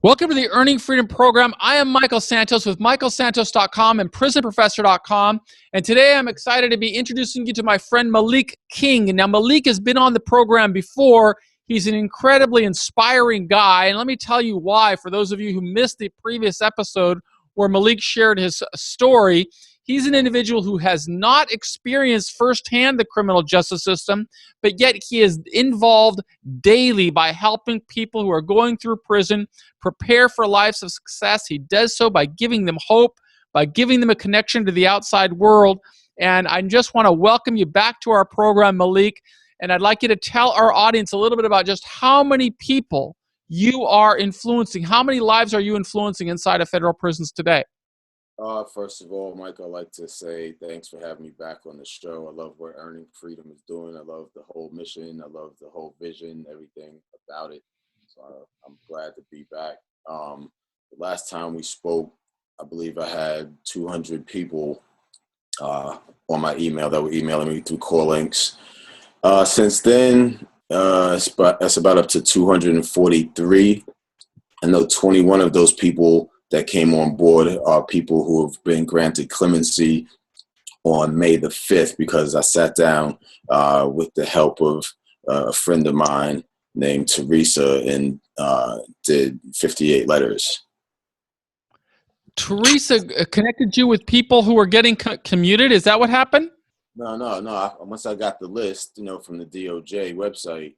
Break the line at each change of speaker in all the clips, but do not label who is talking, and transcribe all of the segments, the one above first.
Welcome to the Earning Freedom Program. I am Michael Santos with michaelsantos.com and prisonprofessor.com. And today I'm excited to be introducing you to my friend Malik King. Now, Malik has been on the program before. He's an incredibly inspiring guy. And let me tell you why. For those of you who missed the previous episode where Malik shared his story, he's an individual who has not experienced firsthand the criminal justice system, but yet he is involved daily by helping people who are going through prison prepare for lives of success. He does so by giving them hope, by giving them a connection to the outside world. And I just want to welcome you back to our program, Malik. And I'd like you to tell our audience a little bit about just how many people you are influencing. How many lives are you influencing inside of federal prisons today?
First of all, Mike, I'd like to say thanks for having me back on the show. I love what Earning Freedom is doing. I love the whole mission. I love the whole vision, everything about it. So I'm glad to be back. The last time we spoke, I believe I had 200 people on my email that were emailing me through call links. Since then, it's about up to 243. I know 21 of those people that came on board are people who have been granted clemency on May the 5th because I sat down with the help of a friend of mine named Teresa and did 58 letters.
Teresa connected you with people who were getting commuted. Is that what happened?
No. Once I got the list, from the DOJ website,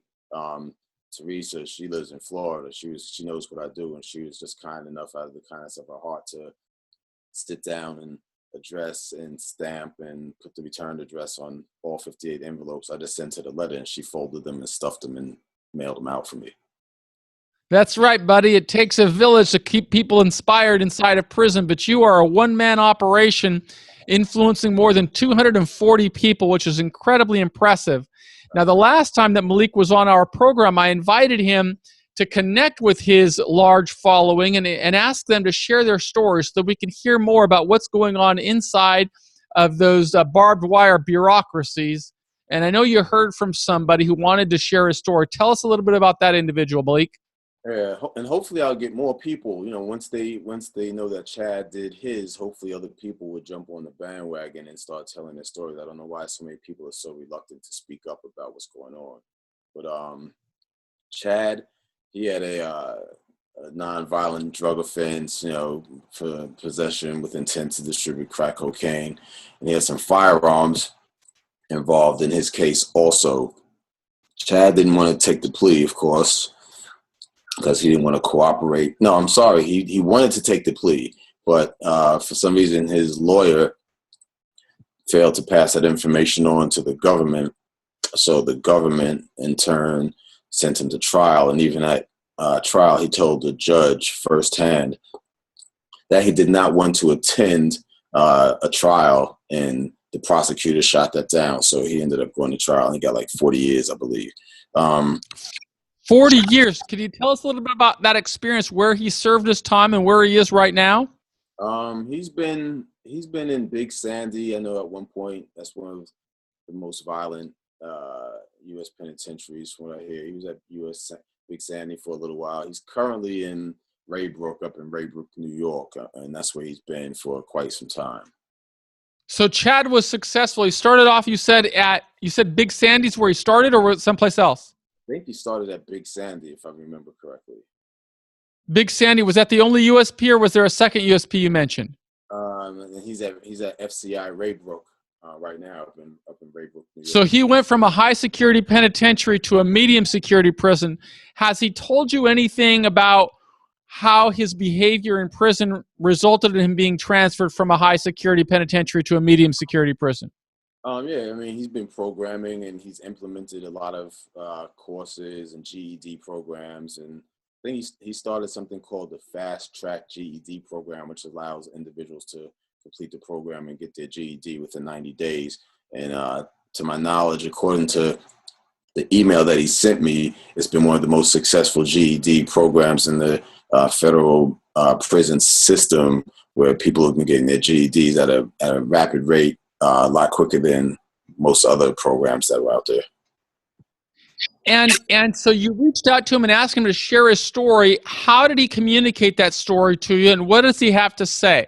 Teresa, she lives in Florida. She knows what I do, and she was just kind enough, out of the kindness of her heart, to sit down and address and stamp and put the return address on all 58 envelopes. I just sent her the letter, and she folded them and stuffed them and mailed them out for me.
That's right, buddy. It takes a village to keep people inspired inside of prison, but you are a one-man operation influencing more than 240 people, which is incredibly impressive. Now, the last time that Malik was on our program, I invited him to connect with his large following and ask them to share their stories so that we can hear more about what's going on inside of those barbed wire bureaucracies. And I know you heard from somebody who wanted to share his story. Tell us a little bit about that individual, Malik.
Yeah, and hopefully I'll get more people. Once they know that Chad did his, hopefully other people would jump on the bandwagon and start telling their stories. I don't know why so many people are so reluctant to speak up about what's going on. But Chad, he had a nonviolent drug offense, for possession with intent to distribute crack cocaine, and he had some firearms involved in his case also. Chad didn't want to take the plea, of course, because he didn't want to cooperate. No, I'm sorry. He wanted to take the plea, but for some reason his lawyer failed to pass that information on to the government. So the government, in turn, sent him to trial. And even at trial, he told the judge firsthand that he did not want to attend a trial, and the prosecutor shot that down. So he ended up going to trial, and he got like 40 years, I believe.
40 years. Can you tell us a little bit about that experience, where he served his time and where he is right now?
He's been in Big Sandy. I know at one point that's one of the most violent U.S. penitentiaries from what I hear. He was at U.S. Big Sandy for a little while. He's currently in Raybrook, up in Raybrook, New York, and that's where he's been for quite some time.
So Chad was successful. He started off, you said Big Sandy's where he started, or was it someplace else?
I think he started at Big Sandy, if I remember correctly. Big
Sandy, was that the only USP, or was there a second USP you mentioned?
He's at FCI Raybrook right now, up in Raybrook, New York.
So he went from a high security penitentiary to a medium security prison. Has he told you anything about how his behavior in prison resulted in him being transferred from a high security penitentiary to a medium security prison?
Yeah, I mean, he's been programming, and he's implemented a lot of courses and GED programs. And I think he started something called the Fast Track GED program, which allows individuals to complete the program and get their GED within 90 days. And to my knowledge, according to the email that he sent me, it's been one of the most successful GED programs in the federal prison system, where people have been getting their GEDs at a rapid rate, a lot quicker than most other programs that were out there.
And so you reached out to him and asked him to share his story. How did he communicate that story to you, and what does he have to say?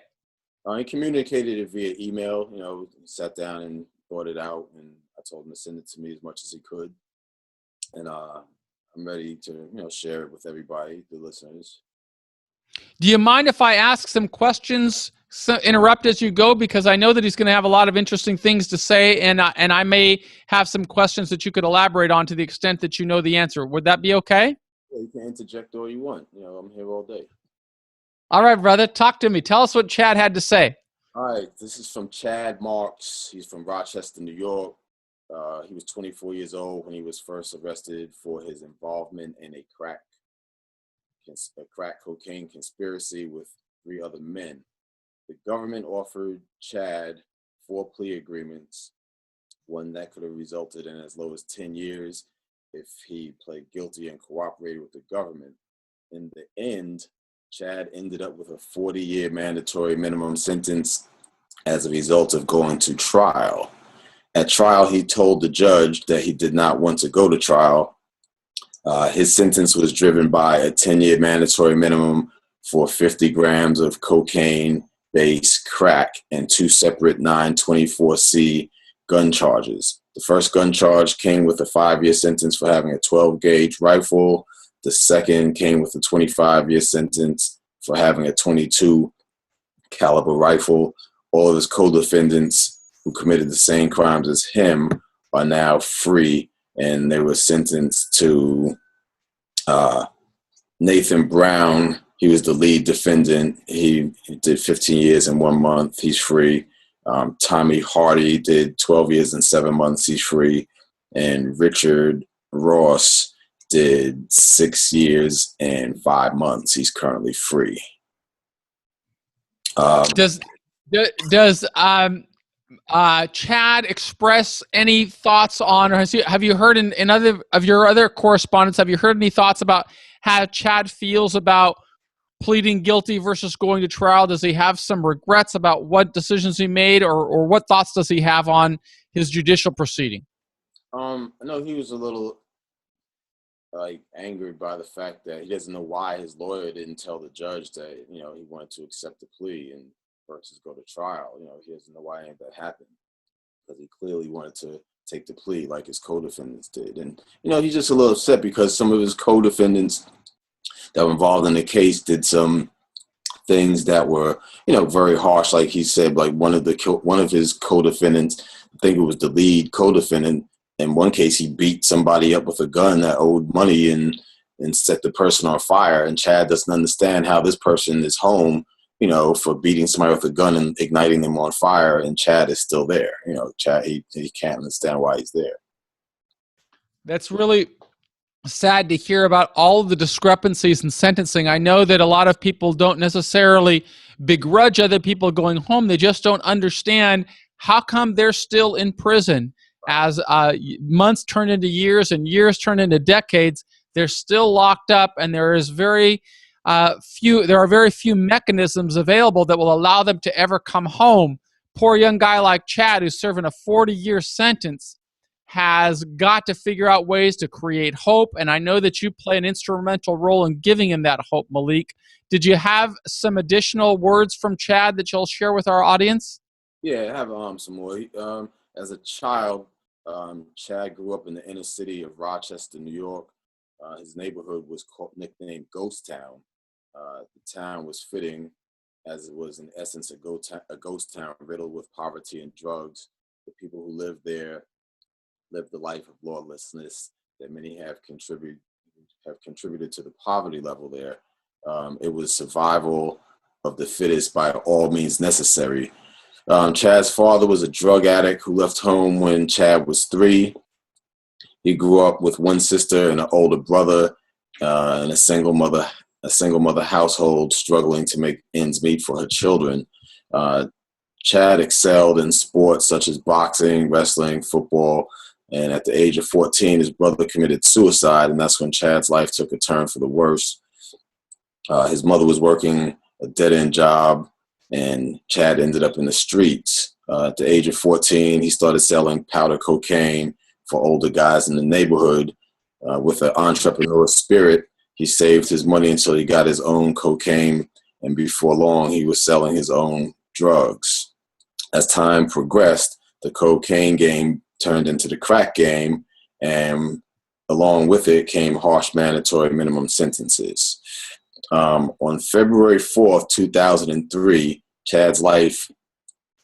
He communicated it via email. He sat down and thought it out, and I told him to send it to me as much as he could. And I'm ready to, share it with everybody, the listeners.
Do you mind if I ask some questions, interrupt as you go? Because I know that he's going to have a lot of interesting things to say, and I may have some questions that you could elaborate on to the extent that you know the answer. Would that be okay?
Yeah, you can interject all you want. I'm here all day.
All right, brother. Talk to me. Tell us what Chad had to say.
All right. This is from Chad Marks. He's from Rochester, New York. He was 24 years old when he was first arrested for his involvement in a crack cocaine conspiracy with 3 other men. The government offered Chad 4 plea agreements, one that could have resulted in as low as 10 years if he pled guilty and cooperated with the government. In the end, Chad ended up with a 40-year mandatory minimum sentence as a result of going to trial. At trial, he told the judge that he did not want to go to trial. His sentence was driven by a 10-year mandatory minimum for 50 grams of cocaine-based crack and 2 separate 924C gun charges. The first gun charge came with a 5-year sentence for having a 12-gauge rifle. The second came with a 25-year sentence for having a 22 caliber rifle. All of his co-defendants who committed the same crimes as him are now free, and they were sentenced to Nathan Brown. He was the lead defendant. He did 15 years and 1 month. He's free. Tommy Hardy did 12 years and 7 months. He's free. And Richard Ross did 6 years and 5 months. He's currently free.
Does Chad express any thoughts on, or have you heard in other of your other correspondence, have you heard any thoughts about how Chad feels about pleading guilty versus going to trial? Does he have some regrets about what decisions he made, or what thoughts does he have on his judicial proceeding?
I know he was a little angered by the fact that he doesn't know why his lawyer didn't tell the judge that, he wanted to accept the plea and versus go to trial. He doesn't know why any of that happened, because he clearly wanted to take the plea like his co-defendants did. And, he's just a little upset because some of his co-defendants that were involved in the case did some things that were, very harsh. Like he said, like one of his co-defendants, I think it was the lead co-defendant, in one case he beat somebody up with a gun that owed money and set the person on fire. And Chad doesn't understand how this person is home, for beating somebody with a gun and igniting them on fire, and Chad is still there. Chad, he can't understand why he's there.
That's really sad to hear about all of the discrepancies in sentencing. I know that a lot of people don't necessarily begrudge other people going home. They just don't understand how come they're still in prison. As months turn into years and years turn into decades, they're still locked up, and there are very few mechanisms available that will allow them to ever come home. Poor young guy like Chad, who's serving a 40-year sentence, has got to figure out ways to create hope, and I know that you play an instrumental role in giving him that hope, Malik. Did you have some additional words from Chad that you'll share with our audience?
Yeah, I have some more. As a child, Chad grew up in the inner city of Rochester, New York. His neighborhood was nicknamed Ghost Town. The town was fitting, as it was in essence a ghost town riddled with poverty and drugs. The people who lived there lived the life of lawlessness that many have contributed to the poverty level there. It was survival of the fittest by all means necessary. Chad's father was a drug addict who left home when Chad was 3. He grew up with one sister and an older brother, and a single mother household, struggling to make ends meet for her children. Chad excelled in sports such as boxing, wrestling, football, and at the age of 14, his brother committed suicide, and that's when Chad's life took a turn for the worse. His mother was working a dead-end job, and Chad ended up in the streets. At the age of 14, he started selling powder cocaine for older guys in the neighborhood. With an entrepreneur spirit, he saved his money until he got his own cocaine, and before long, he was selling his own drugs. As time progressed, the cocaine game turned into the crack game, and along with it came harsh mandatory minimum sentences. On February 4th, 2003, Chad's life,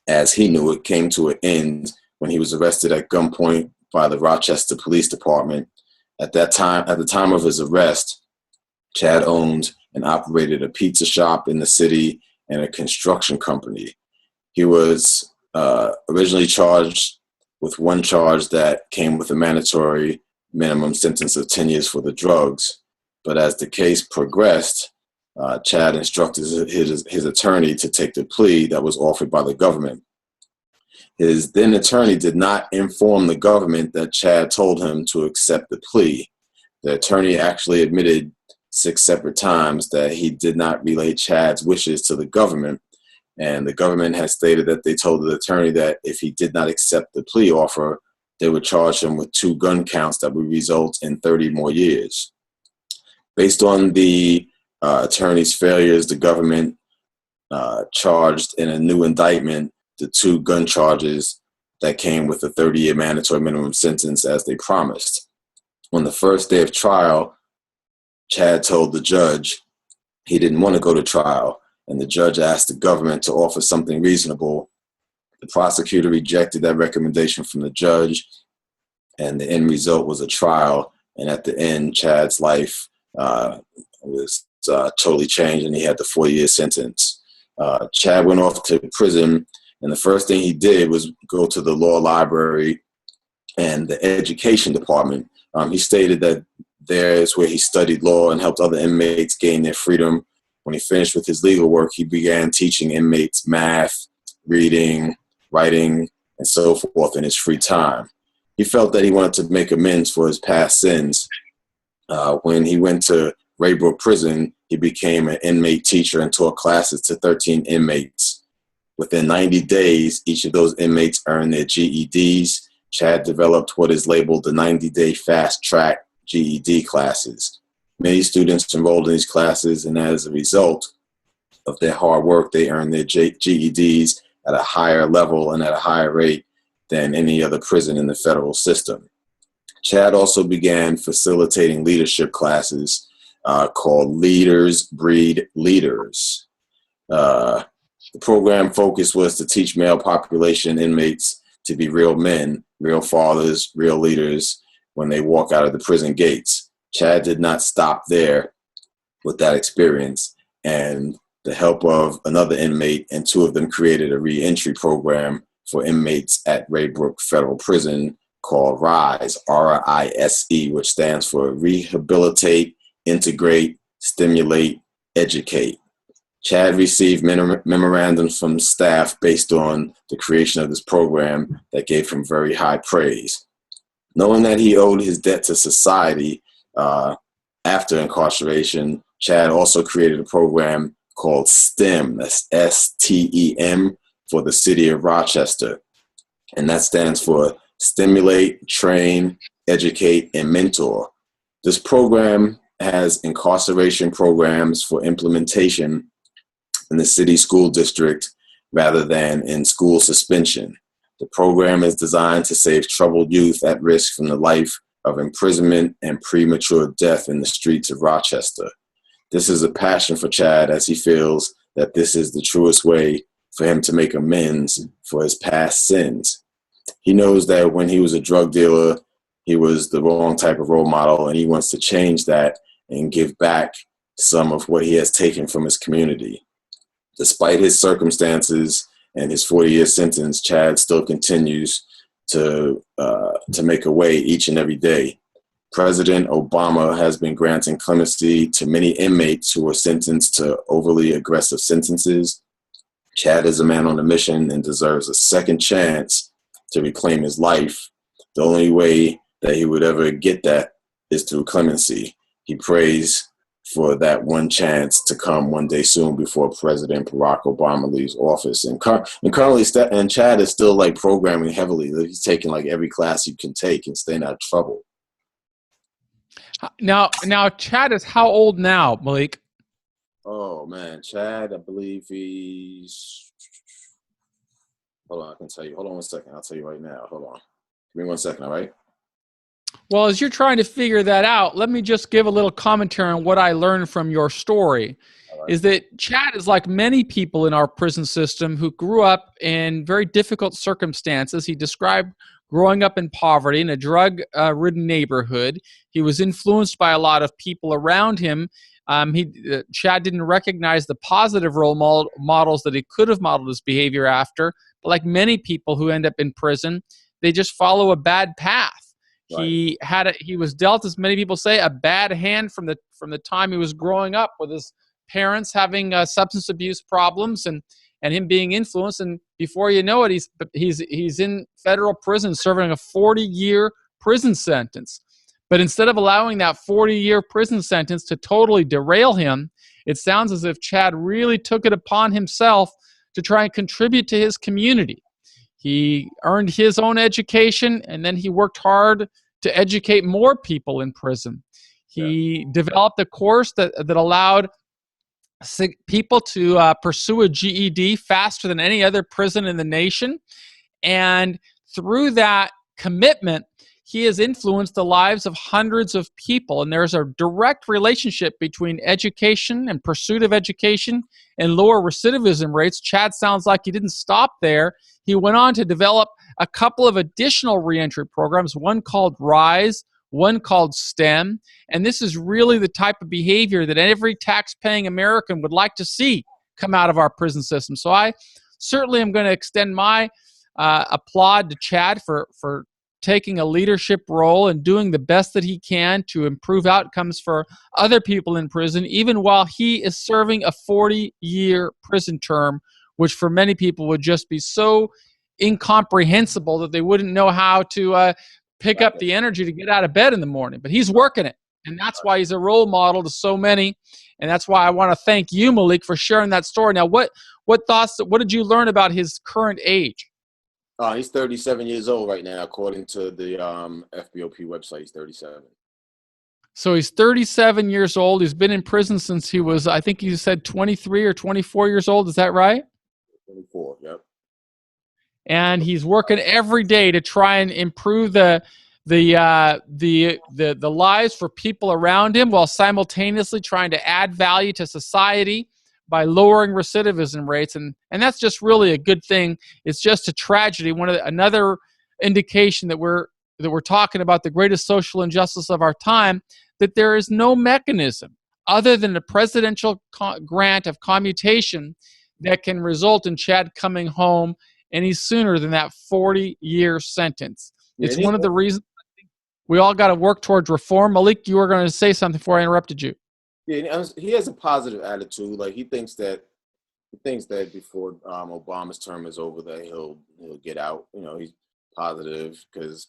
as he knew it, came to an end when he was arrested at gunpoint by the Rochester Police Department. At the time of his arrest, Chad owned and operated a pizza shop in the city and a construction company. He was originally charged with one charge that came with a mandatory minimum sentence of 10 years for the drugs. But as the case progressed, Chad instructed his attorney to take the plea that was offered by the government. His then attorney did not inform the government that Chad told him to accept the plea. The attorney actually admitted 6 separate times that he did not relay Chad's wishes to the government, and the government has stated that they told the attorney that if he did not accept the plea offer, they would charge him with 2 gun counts that would result in 30 more years. Based on the attorney's failures, the government charged in a new indictment the 2 gun charges that came with a 30-year mandatory minimum sentence as they promised. On the first day of trial, Chad told the judge he didn't want to go to trial, and the judge asked the government to offer something reasonable. The prosecutor rejected that recommendation from the judge, and the end result was a trial. And at the end, Chad's life was totally changed, and he had the 4-year sentence. Chad went off to prison, and the first thing he did was go to the law library and the education department. He stated that there is where he studied law and helped other inmates gain their freedom. When he finished with his legal work, he began teaching inmates math, reading, writing, and so forth in his free time. He felt that he wanted to make amends for his past sins. When he went to Raybrook Prison, he became an inmate teacher and taught classes to 13 inmates. Within 90 days, each of those inmates earned their GEDs. Chad developed what is labeled the 90-day fast-track GED classes. Many students enrolled in these classes, and as a result of their hard work, they earned their GEDs at a higher level and at a higher rate than any other prison in the federal system. Chad also began facilitating leadership classes called Leaders Breed Leaders. The program focus was to teach male population inmates to be real men, real fathers, real leaders when they walk out of the prison gates. Chad did not stop there with that experience, and the help of another inmate and 2 of them created a reentry program for inmates at Raybrook Federal Prison called RISE, R-I-S-E, which stands for Rehabilitate, Integrate, Stimulate, Educate. Chad received memorandums from staff based on the creation of this program that gave him very high praise. Knowing that he owed his debt to society after incarceration, Chad also created a program called STEM, that's S-T-E-M, for the city of Rochester. And that stands for Stimulate, Train, Educate, and Mentor. This program has incarceration programs for implementation in the city school district rather than in school suspension. The program is designed to save troubled youth at risk from the life of imprisonment and premature death in the streets of Rochester. This is a passion for Chad, as he feels that this is the truest way for him to make amends for his past sins. He knows that when he was a drug dealer, he was the wrong type of role model, and he wants to change that and give back some of what he has taken from his community. Despite his circumstances and his 40-year sentence, Chad still continues to make a way each and every day. President Obama has been granting clemency to many inmates who were sentenced to overly aggressive sentences. Chad is a man on a mission and deserves a second chance to reclaim his life. The only way that he would ever get that is through clemency. He prays for that one chance to come one day soon before President Barack Obama leaves office. And currently, Chad is still like programming heavily. He's taking like every class you can take and staying out of trouble.
Now, Chad is how old now, Malik?
Oh man, Chad, I believe he's. Hold on, I can tell you. Hold on one second. I'll tell you right now. Hold on. Give me 1 second, all right?
Well, as you're trying to figure that out, let me just give a little commentary on what I learned from your story.
All right.
Is that Chad is like many people in our prison system who grew up in very difficult circumstances. He described growing up in poverty in a drug ridden neighborhood. He was influenced by a lot of people around him. Chad didn't recognize the positive role models that he could have modeled his behavior after. But like many people who end up in prison, they just follow a bad path.
Right.
He was dealt, as many people say, a bad hand from the time he was growing up, with his parents having substance abuse problems and him being influenced. And before you know it, he's in federal prison serving a 40-year prison sentence. But instead of allowing that 40-year prison sentence to totally derail him, it sounds as if Chad really took it upon himself to try and contribute to his community. He earned his own education, and then he worked hard to educate more people in prison.
Yeah.
He developed a course that allowed people to pursue a GED faster than any other prison in the nation. And through that commitment, he has influenced the lives of hundreds of people. And there's a direct relationship between education and pursuit of education and lower recidivism rates. Chad sounds like he didn't stop there. He went on to develop a couple of additional reentry programs, one called RISE, one called STEM. And this is really the type of behavior that every tax-paying American would like to see come out of our prison system. So I certainly am going to extend my applaud to Chad for taking a leadership role and doing the best that he can to improve outcomes for other people in prison, even while he is serving a 40-year prison term, which for many people would just be so incomprehensible that they wouldn't know how to pick up the energy to get out of bed in the morning. But he's working it, and that's why he's a role model to so many. And that's why I want to thank you, Malik, for sharing that story. Now, what did you learn about his current age?
He's 37 years old right now, according to the FBOP website. He's 37.
So he's 37 years old. He's been in prison since he was, I think you said 23 or 24 years old. Is that right?
24, yep.
And he's working every day to try and improve the lives for people around him, while simultaneously trying to add value to society by lowering recidivism rates. And that's just really a good thing. It's just a tragedy. Another indication that we're talking about the greatest social injustice of our time, that there is no mechanism other than a presidential grant of commutation that can result in Chad coming home any sooner than that 40-year sentence. It's one of the reasons I think we all got to work towards reform. Malik, you were going to say something before I interrupted you.
Yeah, he has a positive attitude. Like he thinks that before Obama's term is over, that he'll get out. You know, he's positive because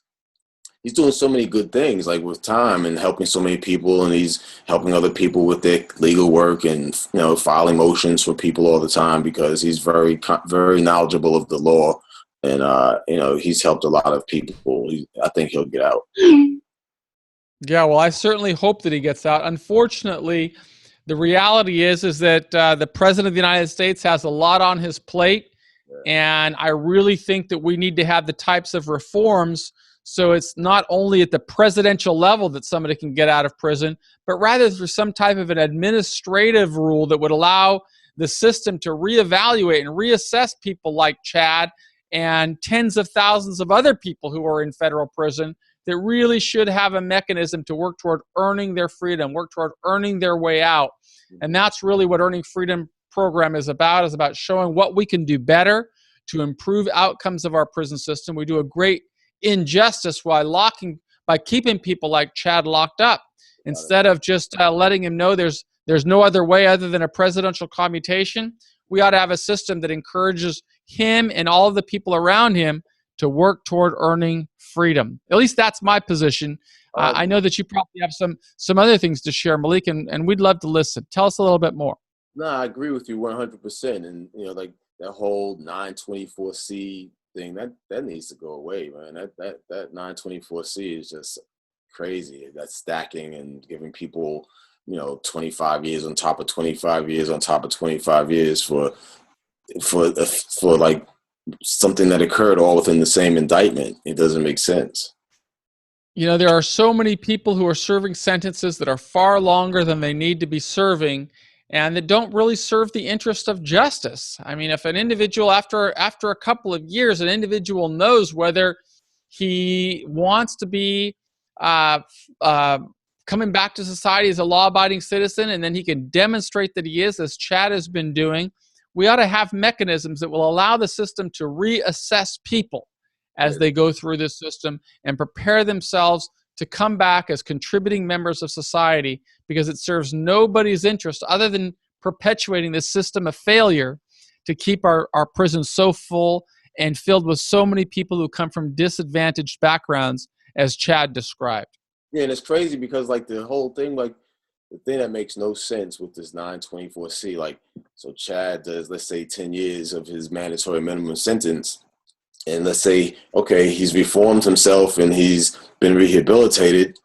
he's doing so many good things, like with time and helping so many people, and he's helping other people with their legal work and filing motions for people all the time because he's very knowledgeable of the law, and he's helped a lot of people. I think he'll get out.
Yeah, well, I certainly hope that he gets out. Unfortunately, the reality is that the president of the United States has a lot on his plate, and I really think that we need to have the types of reforms so it's not only at the presidential level that somebody can get out of prison, but rather through some type of an administrative rule that would allow the system to reevaluate and reassess people like Chad and tens of thousands of other people who are in federal prison that really should have a mechanism to work toward earning their freedom, work toward earning their way out. And that's really what Earning Freedom program is about showing what we can do better to improve outcomes of our prison system. We do a great injustice by keeping people like Chad locked up instead of just letting him know there's no other way other than a presidential commutation. We ought to have a system that encourages him and all of the people around him to work toward earning freedom. At least that's my position. I know that you probably have some other things to share, Malik, and we'd love to listen. Tell us a little bit more.
No, I agree with you 100%. And like that whole 924C thing, that needs to go away, man. That 924C is just crazy. That's stacking and giving people, 25 years on top of 25 years on top of 25 years for like something that occurred all within the same indictment. It doesn't make sense.
There are so many people who are serving sentences that are far longer than they need to be serving, and that don't really serve the interest of justice. I mean, if an individual, after a couple of years, an individual knows whether he wants to be uh, uh, coming back to society as a law-abiding citizen, and then he can demonstrate that he is, as Chad has been doing, we ought to have mechanisms that will allow the system to reassess people as they go through this system and prepare themselves to come back as contributing members of society, because it serves nobody's interest other than perpetuating this system of failure to keep our prisons so full and filled with so many people who come from disadvantaged backgrounds, as Chad described.
Yeah, and it's crazy because like the whole thing, like the thing that makes no sense with this 924C, like, so Chad does, let's say, 10 years of his mandatory minimum sentence. And let's say, okay, he's reformed himself and he's been rehabilitated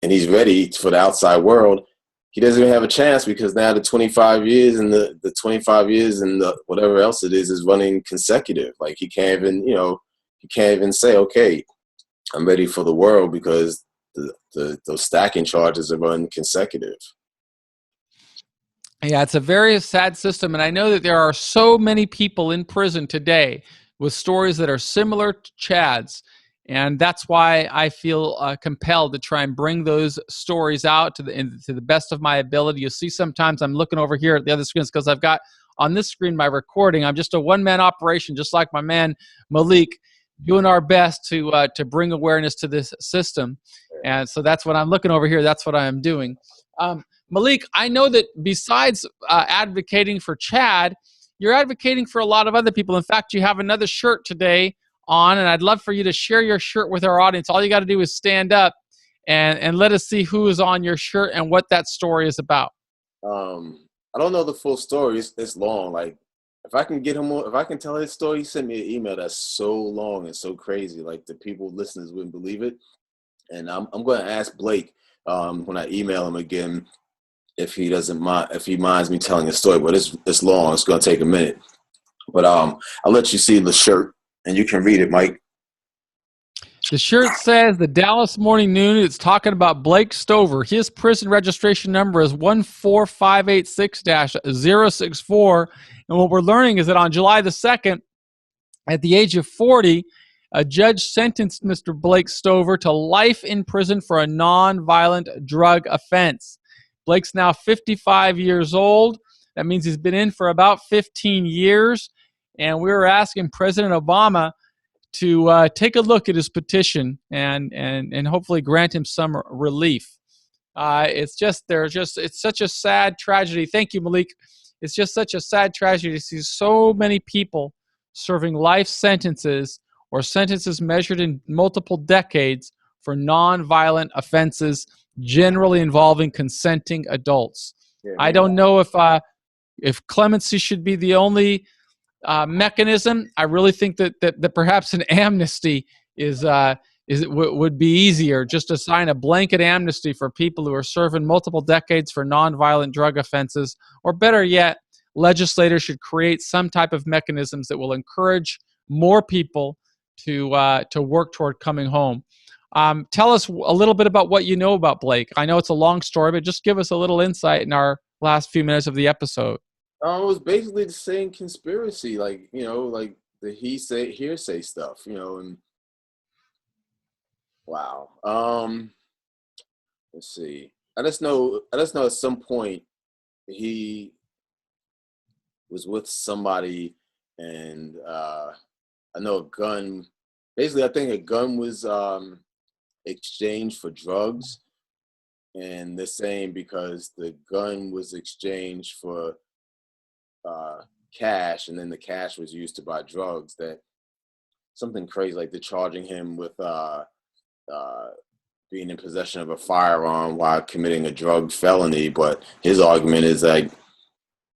and he's ready for the outside world. He doesn't even have a chance because now the 25 years and the 25 years and the whatever else it is running consecutive. Like he can't even say, okay, I'm ready for the world because those stacking charges are running consecutive.
Yeah, it's a very sad system. And I know that there are so many people in prison today with stories that are similar to Chad's. And that's why I feel compelled to try and bring those stories out to the best of my ability. You see, sometimes I'm looking over here at the other screens because I've got on this screen my recording. I'm just a one-man operation, just like my man Malik, doing our best to bring awareness to this system. And so that's what I'm looking over here. That's what I am doing. Malik, I know that besides advocating for Chad, you're advocating for a lot of other people. In fact, you have another shirt today on, and I'd love for you to share your shirt with our audience. All you got to do is stand up and let us see who is on your shirt and what that story is about.
I don't know the full story. It's long. Like if I can tell his story, he sent me an email that's so long and so crazy. Like the listeners wouldn't believe it. And I'm going to ask Blake when I email him again if he minds me telling his story. But it's long. It's going to take a minute. But I'll let you see the shirt and you can read it, Mike.
The shirt says the Dallas Morning News. It's talking about Blake Stover. His prison registration number is 14586-064. And what we're learning is that on July the 2nd, at the age of 40, a judge sentenced Mr. Blake Stover to life in prison for a non-violent drug offense. Blake's now 55 years old. That means he's been in for about 15 years. And we were asking President Obama to take a look at his petition and hopefully grant him some relief. It's such a sad tragedy. Thank you, Malik. It's just such a sad tragedy to see so many people serving life sentences or sentences measured in multiple decades for non-violent offenses, generally involving consenting adults. Yeah, I don't know if clemency should be the only mechanism. I really think that perhaps an amnesty would be easier. Just to sign a blanket amnesty for people who are serving multiple decades for nonviolent drug offenses, or better yet, legislators should create some type of mechanisms that will encourage more people to work toward coming home. Tell us a little bit about what you know about Blake. I know it's a long story, but just give us a little insight in our last few minutes of the episode.
It was basically the same conspiracy, like the hearsay stuff, and wow. Let's see. I just know at some point he was with somebody, and I know a gun. Basically, I think a gun was exchanged for drugs, and the same because the gun was exchanged for cash, and then the cash was used to buy drugs. That something crazy, like they're charging him with being in possession of a firearm while committing a drug felony. But his argument is like,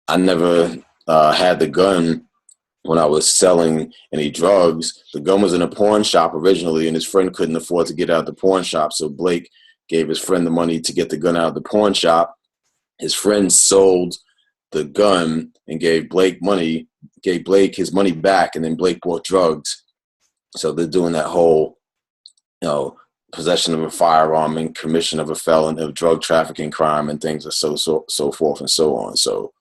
I never had the gun when I was selling any drugs. The gun was in a pawn shop originally, and his friend couldn't afford to get out of the pawn shop, so Blake gave his friend the money to get the gun out of the pawn shop. His friend sold the gun and gave Blake his money back, and then Blake bought drugs. So they're doing that whole, possession of a firearm and commission of a felon of drug trafficking crime and things, so forth and so on. So,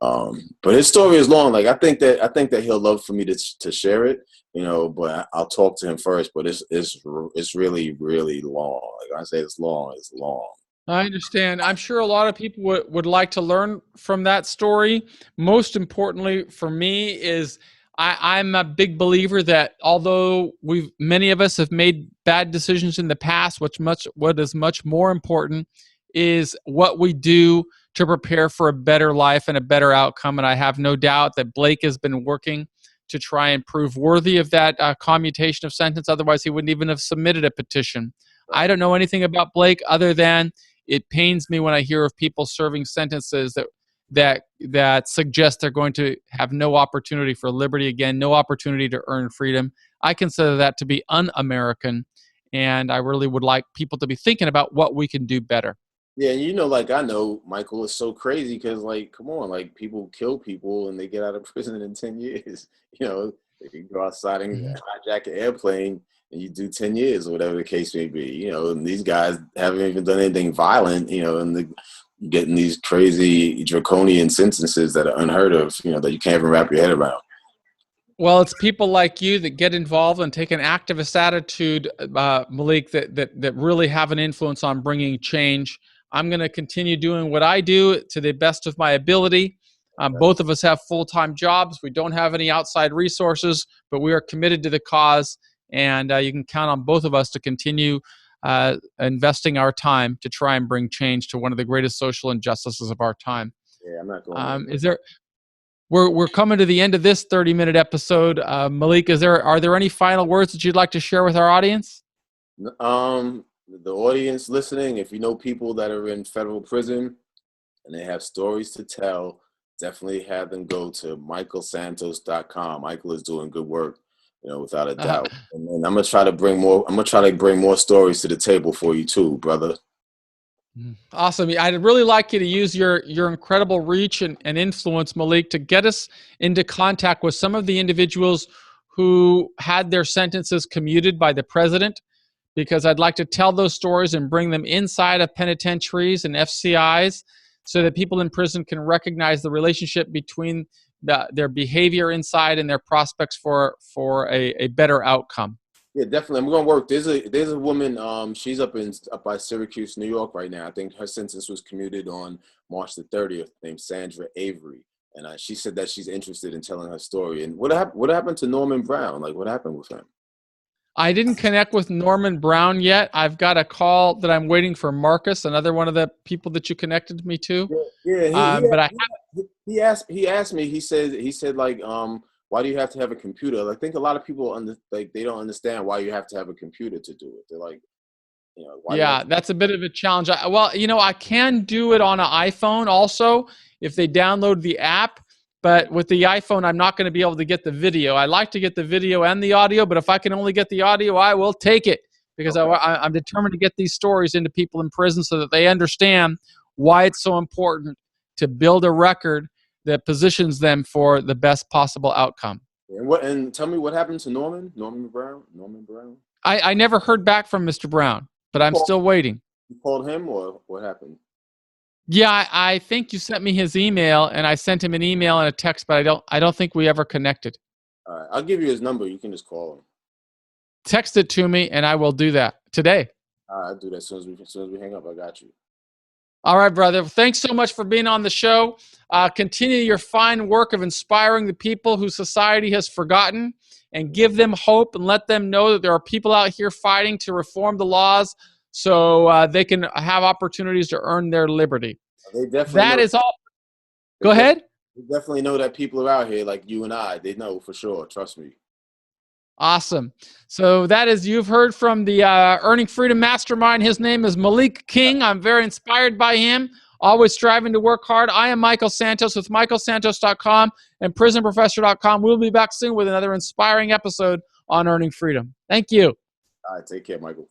but his story is long. Like I think that he'll love for me to share it, But I'll talk to him first. But it's really, really long. Like when I say it's long, it's long.
I understand. I'm sure a lot of people would like to learn from that story. Most importantly for me is I'm a big believer that although many of us have made bad decisions in the past, what is much more important is what we do to prepare for a better life and a better outcome. And I have no doubt that Blake has been working to try and prove worthy of that commutation of sentence. Otherwise, he wouldn't even have submitted a petition. I don't know anything about Blake other than it pains me when I hear of people serving sentences that suggest they're going to have no opportunity for liberty again, no opportunity to earn freedom. I consider that to be un-American, and I really would like people to be thinking about what we can do better.
Yeah, I know, Michael, is so crazy because, come on, people kill people and they get out of prison in 10 years. They can go outside and hijack an airplane and you do 10 years or whatever the case may be, and these guys haven't even done anything violent, and they're getting these crazy draconian sentences that are unheard of, that you can't even wrap your head around.
Well, it's people like you that get involved and take an activist attitude, Malik, that really have an influence on bringing change. I'm going to continue doing what I do to the best of my ability. Both of us have full-time jobs. We don't have any outside resources, but we are committed to the cause. And you can count on both of us to continue investing our time to try and bring change to one of the greatest social injustices of our time.
Yeah, I'm not going.
We're coming to the end of this 30-minute episode. Malik, are there any final words that you'd like to share with our audience?
The audience listening, if you know people that are in federal prison and they have stories to tell, definitely have them go to michaelsantos.com. Michael is doing good work, without a doubt. And I'm gonna try to bring more stories to the table for you too, brother.
Awesome. I'd really like you to use your incredible reach and influence, Malik, to get us into contact with some of the individuals who had their sentences commuted by the president, because I'd like to tell those stories and bring them inside of penitentiaries and FCIs so that people in prison can recognize the relationship between their behavior inside and their prospects for a better outcome.
Yeah, definitely. I'm gonna work. There's a woman. She's up by Syracuse, New York, right now. I think her sentence was commuted on March the 30th. Named Sandra Avery, and she said that she's interested in telling her story. And what happened to Norman Brown? What happened with him?
I didn't connect with Norman Brown yet. I've got a call that I'm waiting for Marcus, another one of the people that you connected me to.
Yeah. He asked me. He said why do you have to have a computer? I think a lot of people they don't understand why you have to have a computer to do it. They're like,
yeah, that's a bit of a challenge. I can do it on an iPhone also if they download the app. But with the iPhone, I'm not going to be able to get the video. I like to get the video and the audio, but if I can only get the audio, I will take it because I'm determined to get these stories into people in prison so that they understand why it's so important to build a record that positions them for the best possible outcome.
And tell me what happened to Norman Brown?
I never heard back from Mr. Brown, but I'm still waiting.
You called him, or what happened?
Yeah, I think you sent me his email, and I sent him an email and a text, but I don't think we ever connected.
All right, I'll give you his number. You can just call him.
Text it to me, and I will do that today.
All right, I'll do that as soon as we hang up. I got you.
All right, brother. Thanks so much for being on the show. Continue your fine work of inspiring the people who society has forgotten, and give them hope and let them know that there are people out here fighting to reform the laws so they can have opportunities to earn their liberty. That is all. Go ahead.
They definitely know that people are out here like you and I. They know for sure. Trust me.
Awesome. So you've heard from the Earning Freedom Mastermind. His name is Malik King. I'm very inspired by him, always striving to work hard. I am Michael Santos with michaelsantos.com and prisonprofessor.com. We'll be back soon with another inspiring episode on Earning Freedom. Thank you.
All right. Take care, Michael.